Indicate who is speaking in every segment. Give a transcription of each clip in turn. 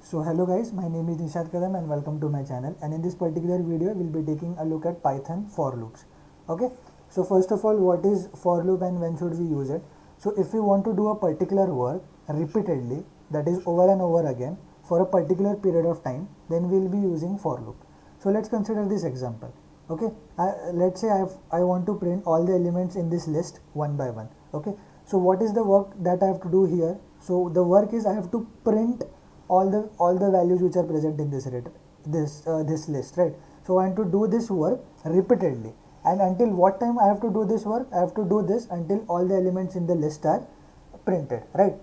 Speaker 1: So hello guys, my name is Nishad Kadam and welcome to my channel, and in this particular video we'll be taking a look at Python for loops. Okay, so first of all, what is for loop and when should we use it? So if we want to do a particular work repeatedly, that is over and over again for a particular period of time, then we'll be using for loop. So let's consider this example. Okay, let's say I want to print all the elements in this list one by one. Okay, so what is the work that I have to do here? So the work is I have to print all the values which are present in this list, right? So I want to do this work repeatedly, and until what time I have to do this work? I have to do this until all the elements in the list are printed, right?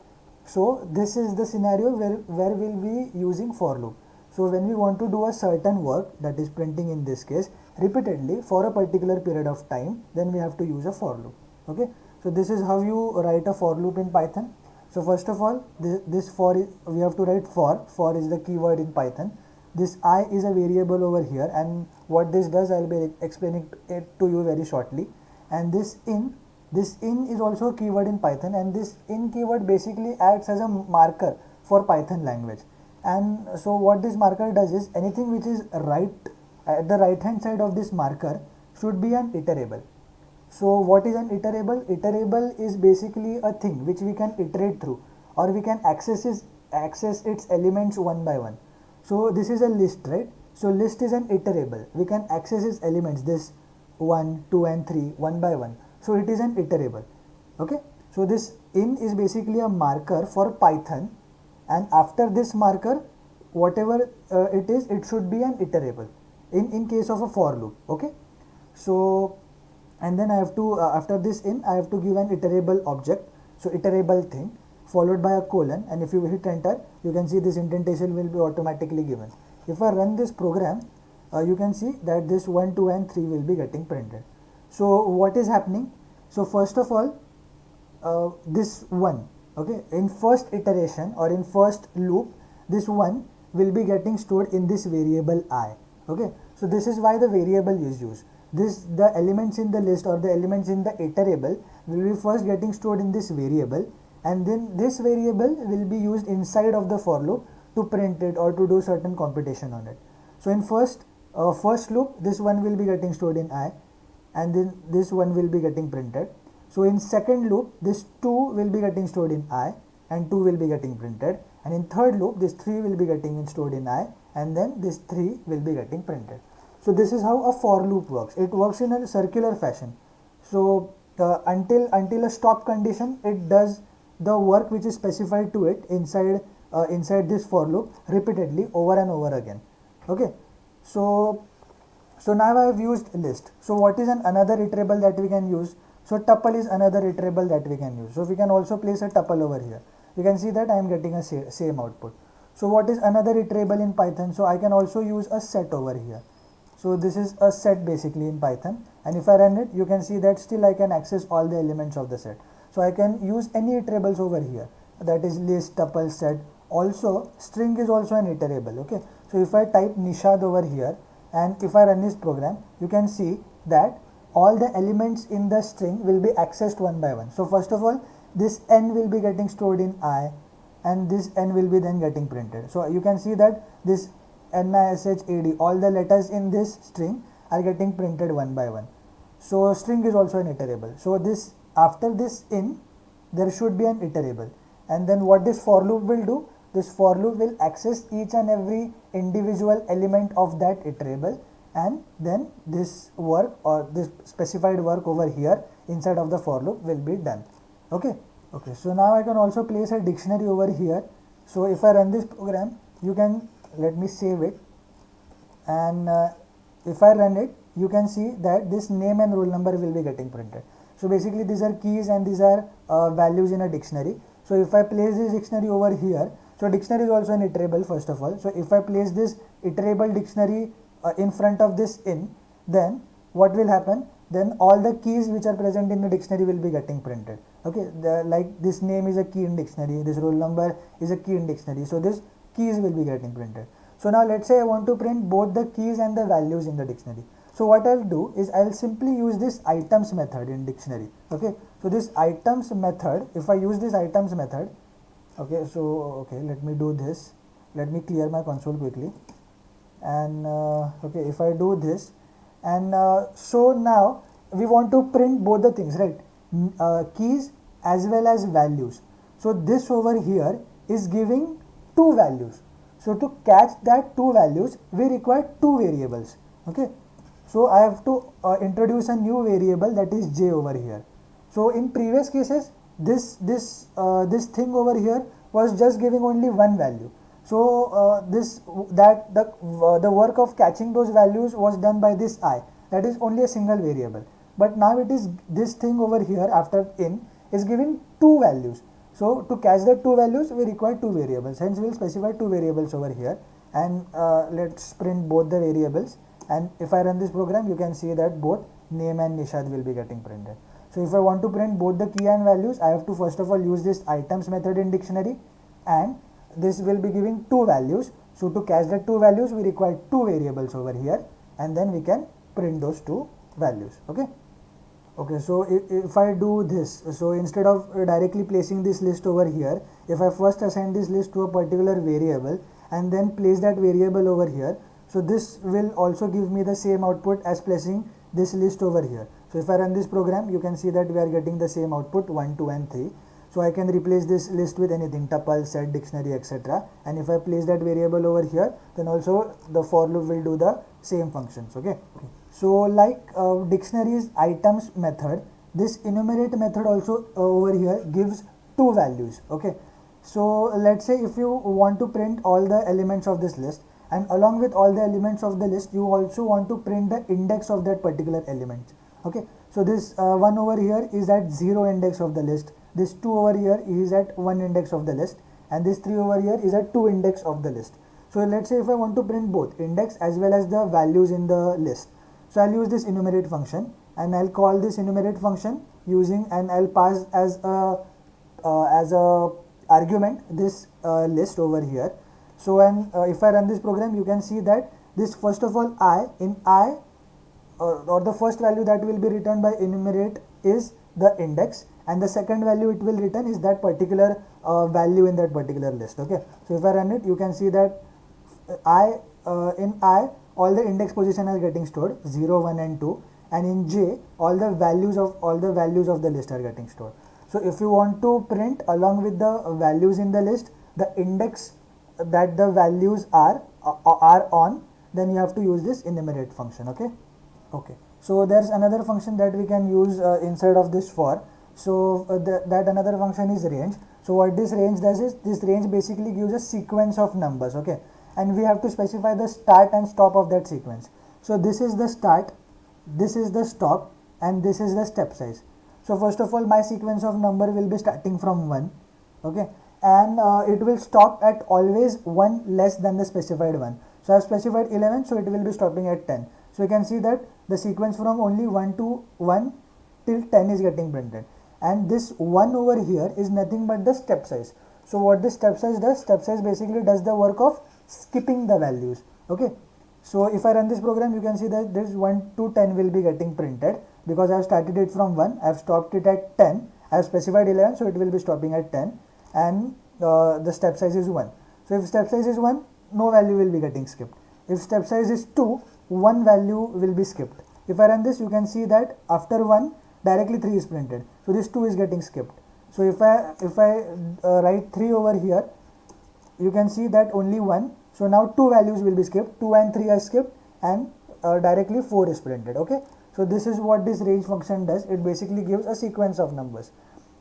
Speaker 1: So this is the scenario where we'll be using for loop. So when we want to do a certain work, that is printing in this case, repeatedly for a particular period of time, then we have to use a for loop. Okay, so this is how you write a for loop in Python. So first of all, this for we have to write for is the keyword in Python. This I is a variable over here, and what this does I'll be explaining it to you very shortly. And this in is also a keyword in Python, and this in keyword basically acts as a marker for Python language. And so what this marker does is anything which is right at the right hand side of this marker should be an iterable. So what is an iterable? Iterable is basically a thing which we can iterate through, or we can access its elements one by one. So this is a list, right? So list is an iterable. We can access its elements, this 1, 2 and 3 one by one. So it is an iterable. Okay. So this in is basically a marker for Python, and after this marker, whatever it is, it should be an iterable in case of a for loop. Okay. So and then I have to after this in I have to give an iterable object, so iterable thing followed by a colon, and if you hit enter you can see this indentation will be automatically given. If I run this program, you can see that this 1, 2 and 3 will be getting printed. So what is happening? So first of all, this 1, okay, in first iteration or in first loop, this 1 will be getting stored in this variable I. Okay, so this is why the variable is used. The elements in the list or the elements in the iterable will be first getting stored in this variable, and then this variable will be used inside of the for loop to print it or to do certain computation on it. So in first loop, this one will be getting stored in I, and then this one will be getting printed. So in second loop, this 2 will be getting stored in I and 2 will be getting printed, and in third loop this 3 will be getting stored in I, and then this 3 will be getting printed. So this is how a for loop works. It works in a circular fashion. So until a stop condition, it does the work which is specified to it inside this for loop repeatedly over and over again. Okay. So now I have used list. So what is another iterable that we can use? So tuple is another iterable that we can use. So we can also place a tuple over here. You can see that I am getting a same output. So what is another iterable in Python? So I can also use a set over here. So this is a set basically in Python, and if I run it, you can see that still I can access all the elements of the set. So I can use any iterables over here, that is list, tuple, set. Also string is also an iterable. Okay, so if I type Nishad over here and if I run this program, you can see that all the elements in the string will be accessed one by one. So first of all, this n will be getting stored in I, and this n will be then getting printed. So you can see that this NISHAD, all the letters in this string are getting printed one by one. So string is also an iterable. So this after this in, there should be an iterable, and then what this for loop will do? This for loop will access each and every individual element of that iterable, and then this work or this specified work over here inside of the for loop will be done. Okay. So now I can also place a dictionary over here. So if I run this program, you can, let me save it, and if I run it, you can see that this name and roll number will be getting printed. So basically these are keys and these are values in a dictionary. So if I place this dictionary over here, so dictionary is also an iterable first of all. So if I place this iterable dictionary in front of this in, then what will happen? Then all the keys which are present in the dictionary will be getting printed. Okay, like this name is a key in dictionary, this roll number is a key in dictionary. So this keys will be getting printed. So now let's say I want to print both the keys and the values in the dictionary. So what I'll do is I'll simply use this items method in dictionary. Okay, so this items method, if I use this items method, okay, so let me do this. let me clear my console quickly. And okay, if I do this, and so now we want to print both the things, right? Keys as well as values. So this over here is giving two values. So to catch that two values, we require two variables. Okay, so I have to introduce a new variable, that is j over here. So in previous cases, this thing over here was just giving only one value. So the work of catching those values was done by this I, that is only a single variable. But now it is this thing over here after in is giving two values. So to catch the two values, we require two variables. Hence we will specify two variables over here, and let's print both the variables. And if I run this program, you can see that both name and Nishad will be getting printed. So if I want to print both the key and values, I have to first of all use this items method in dictionary, and this will be giving two values. So to catch the two values, we require two variables over here, and then we can print those two values. Okay, so if I do this, so instead of directly placing this list over here, if I first assign this list to a particular variable and then place that variable over here, so this will also give me the same output as placing this list over here. So if I run this program, you can see that we are getting the same output 1, 2 and 3. So I can replace this list with anything, tuple, set, dictionary, etc. And if I place that variable over here, then also the for loop will do the same functions. Okay. So like dictionary's items method, this enumerate method also over here gives two values. Okay. So let's say if you want to print all the elements of this list, and along with all the elements of the list, you also want to print the index of that particular element. Okay. So this one over here is at 0 index of the list. This 2 over here is at 1 index of the list, and this 3 over here is at 2 index of the list. So let's say if I want to print both index as well as the values in the list, so I'll use this enumerate function, and I'll call this enumerate function using, and I'll pass as a argument this list over here. So and if I run this program, you can see that this first of all I or the first value that will be returned by enumerate is the index, and the second value it will return is that particular value in that particular list. Okay, so if I run it, you can see that in I all the index position are getting stored 0, 1 and 2, and in J all the values of the list are getting stored. So if you want to print along with the values in the list the index that the values are on, then you have to use this enumerate function. Okay, so there's another function that we can use inside of this for. So that another function is range. So what this range does is, this range basically gives a sequence of numbers. Okay, and we have to specify the start and stop of that sequence. So this is the start, this is the stop, and this is the step size. So first of all, my sequence of number will be starting from 1. Okay, and it will stop at always 1 less than the specified one. So I have specified 11, so it will be stopping at 10. So you can see that the sequence from only 1 to 1 till 10 is getting printed, and this 1 over here is nothing but the step size. So what this step size does, step size basically does the work of skipping the values. Okay, so if I run this program, you can see that this 1 to 10 will be getting printed because I have started it from 1, I have stopped it at 10, I have specified 11, so it will be stopping at 10, and the step size is 1. So if step size is 1, no value will be getting skipped. If step size is 2, 1 value will be skipped. If I run this, you can see that after 1 directly 3 is printed, so this 2 is getting skipped. So if I write 3 over here, you can see that only 1, so now 2 values will be skipped, 2 and 3 are skipped, and directly 4 is printed. Okay, so this is what this range function does. It basically gives a sequence of numbers.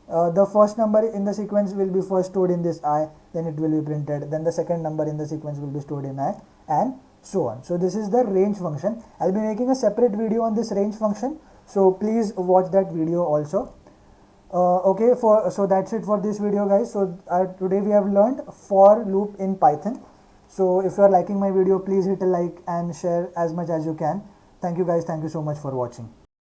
Speaker 1: The first number in the sequence will be first stored in this I, then it will be printed, then the second number in the sequence will be stored in I, and so on. So this is the range function. I'll be making a separate video on this range function, so please watch that video also. Okay, so that's it for this video, guys. So today we have learned for loop in Python. So if you are liking my video, please hit a like and share as much as you can. Thank you guys, thank you so much for watching.